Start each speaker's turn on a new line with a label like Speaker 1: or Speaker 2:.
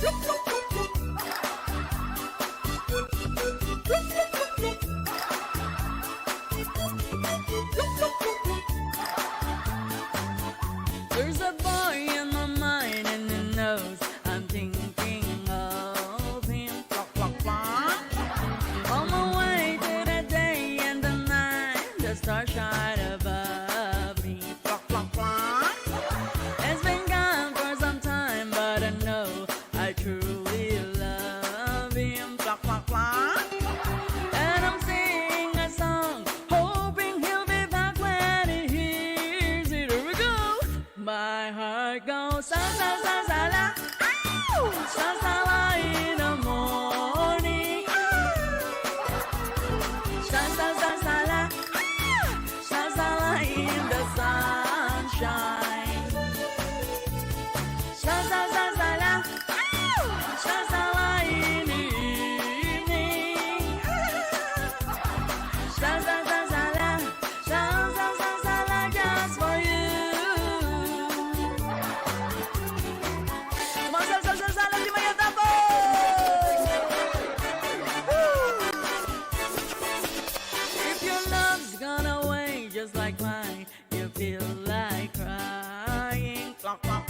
Speaker 1: There's a boy in my mind and he knows I'm thinking of him. Clock, clock, clock. On my way to the day and the night, the stars shine above me. Clock, clock, clock. It's been gone for some time, but I know I truly love him. Clock, clock, clock. And I'm singing a song, hoping he'll be back when he hears it. Here we go. My heart goes salsalsala, salsalsala in the morning. Salsalsala, salsalsala in the sunshine. Salsalsala, salsalsala in the evening. Salsalsala, salsalsala just for you. Salsalsala, di maya tapos! If your love's gone away just like mine, you feel like crying. Clock, clock.